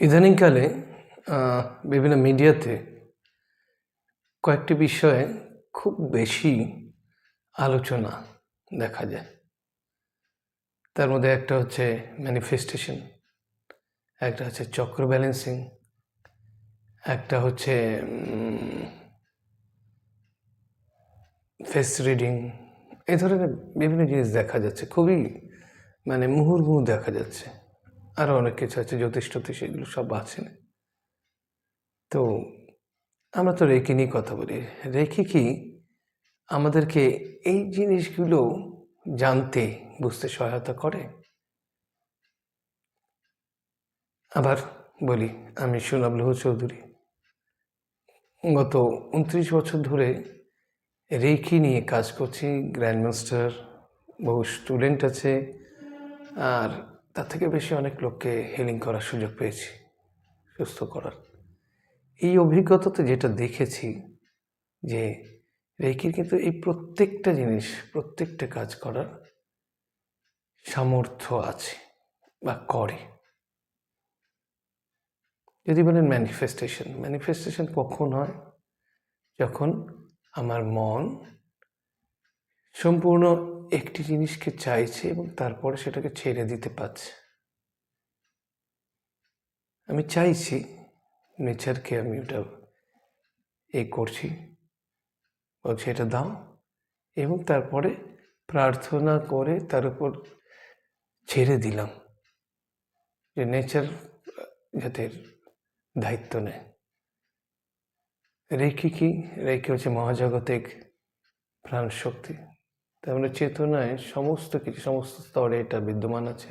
ইদানিংকালে বিভিন্ন মিডিয়াতে কয়েকটি বিষয়ে খুব বেশি আলোচনা দেখা যায়। তার মধ্যে একটা হচ্ছে ম্যানিফেস্টেশন, একটা হচ্ছে চক্র ব্যালেন্সিং, একটা হচ্ছে ফেস রিডিং। এই ধরনের বিভিন্ন জিনিস দেখা যাচ্ছে, খুবই মুহুর্মুহু দেখা যাচ্ছে। আরও অনেক কিছু আছে, জ্যোতিষ টতিষ, এগুলো সব আছে। তো আমরা তো রেকি নিয়ে কথা বলি। রেকি কি আমাদেরকে এই জিনিসগুলো জানতে বুঝতে সহায়তা করে? আবার বলি, আমি সুলভ লৌহ চৌধুরী। গত 29 বছর ধরে রেকি নিয়ে কাজ করছি। গ্র্যান্ড মাস্টার, বহু স্টুডেন্ট আছে, আর তার থেকে বেশি অনেক লোককে হিলিং করার সুযোগ পেয়েছি, সুস্থ করার। এই অভিজ্ঞতাতে যেটা দেখেছি যে রেকির কিন্তু এই প্রত্যেকটা জিনিস, প্রত্যেকটা কাজ করার সামর্থ্য আছে বা করে। যদি বলেন ম্যানিফেস্টেশন কখন হয়? যখন আমার মন সম্পূর্ণ একটি জিনিসকে চাইছে এবং তারপরে সেটাকে ছেড়ে দিতে পারছে। আমি চাইছি নেচারকে, আমি ওটা করছি, বলছি এটা দাও, এবং তারপরে প্রার্থনা করে তার উপর ছেড়ে দিলাম যে নেচার যাতে দায়িত্ব নেয়। রেকি কি? রেকি হচ্ছে মহাজাগতিক প্রাণ শক্তি। তার মানে চেতনায় সমস্ত কিছু, সমস্ত স্তরে এটা বিদ্যমান আছে।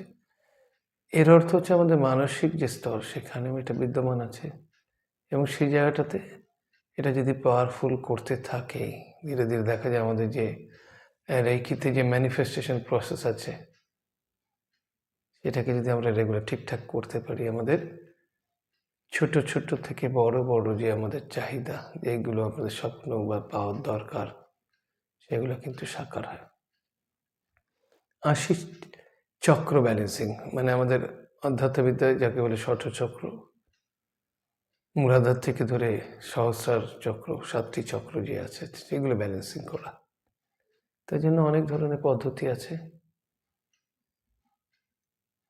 এর অর্থ হচ্ছে আমাদের মানসিক যে স্তর, সেখানেও এটা বিদ্যমান আছে, এবং সেই জায়গাটাতে এটা যদি পাওয়ারফুল করতে থাকে, ধীরে ধীরে দেখা যায় আমাদের যে রেকিতে যে ম্যানিফেস্টেশন প্রসেস আছে, সেটাকে যদি আমরা রেগুলার ঠিকঠাক করতে পারি, আমাদের ছোট ছোট থেকে বড় বড় যে আমাদের চাহিদা, যেগুলো আমাদের স্বপ্ন বা পাওয়ার দরকার, সেগুলো কিন্তু সাকার হয়। আসি চক্র ব্যালেন্সিং, আমাদের অধ্যাত্মবিদ্যায় যাকে বলে ষষ্ঠচক্র, মূলাধার থেকে ধরে সহস্রার চক্র, 7টি চক্র যে আছে, সেগুলো ব্যালেন্সিং করা। তাই জন্য অনেক ধরনের পদ্ধতি আছে,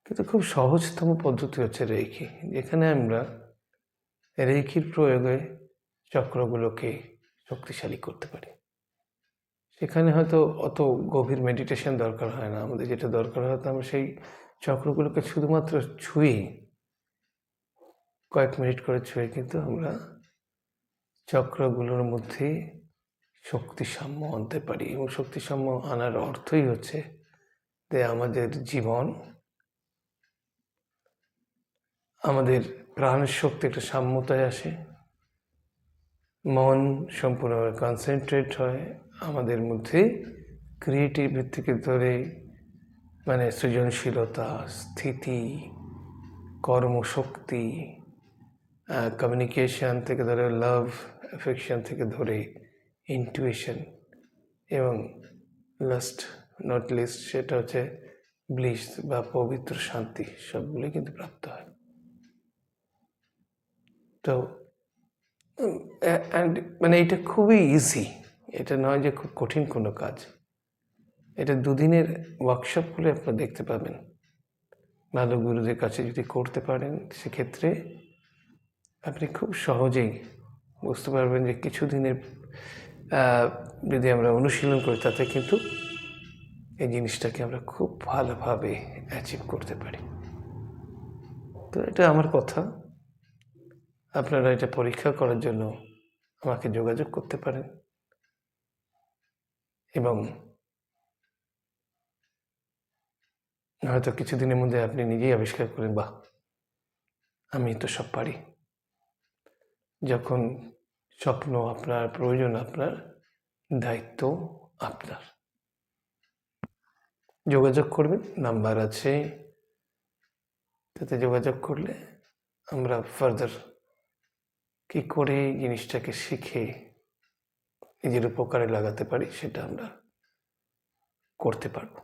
কিন্তু খুব সহজতম পদ্ধতি হচ্ছে রেকি, যেখানে আমরা রেকির প্রয়োগে চক্রগুলোকে শক্তিশালী করতে পারি। সেখানে হয়তো অত গভীর মেডিটেশন দরকার হয় না। আমাদের যেটা দরকার হয়, আমরা সেই চক্রগুলোকে শুধুমাত্র ছুঁয়ে, কয়েক মিনিট করে ছুঁয়ে, কিন্তু আমরা চক্রগুলোর মধ্যে শক্তিসাম্য আনতে পারি। এবং শক্তিসাম্য আনার অর্থই হচ্ছে যে আমাদের জীবন, আমাদের প্রাণ শক্তি একটা সাম্যতায় আসে, মন সম্পূর্ণভাবে কনসেন্ট্রেট হয়, আমাদের মধ্যে ক্রিয়েটিভিটি থেকে ধরে সৃজনশীলতা, স্থিতি, কর্মশক্তি, কমিউনিকেশন থেকে ধরে লাভ, অ্যাফেকশন থেকে ধরে ইনটুইশন, এবং লাস্ট নট লিস্ট সেটা হচ্ছে ব্লিস বা পবিত্র শান্তি, সবগুলোই কিন্তু প্রাপ্ত হয়। তো এটা খুবই ইজি, এটা নয় যে খুব কঠিন কোনো কাজ। এটা 2 দিনের ওয়ার্কশপ করে আপনারা দেখতে পাবেন। ভালো গুরুদের কাছে যদি করতে পারেন, সেক্ষেত্রে আপনি খুব সহজেই বুঝতে পারবেন যে কিছু দিনের যদি আমরা অনুশীলন করি, তাতে কিন্তু এই জিনিসটাকে আমরা খুব ভালোভাবে অ্যাচিভ করতে পারি। তো এটা আমার কথা, আপনারা এটা পরীক্ষা করার জন্য আমাকে যোগাযোগ করতে পারেন, এবং হয়তো কিছুদিনের মধ্যে আপনি নিজেই আবিষ্কার করেন, বাহ, আমি তো সব পারি। যখন স্বপ্ন আপনার, প্রয়োজন আপনার, দায়িত্ব আপনার। যোগাযোগ করবেন, নাম্বার আছে, তাতে যোগাযোগ করলে আমরা ফার্দার কী করে জিনিসটাকে শিখে নিজের উপকারে লাগাতে পারি, সেটা আমরা করতে পারবো।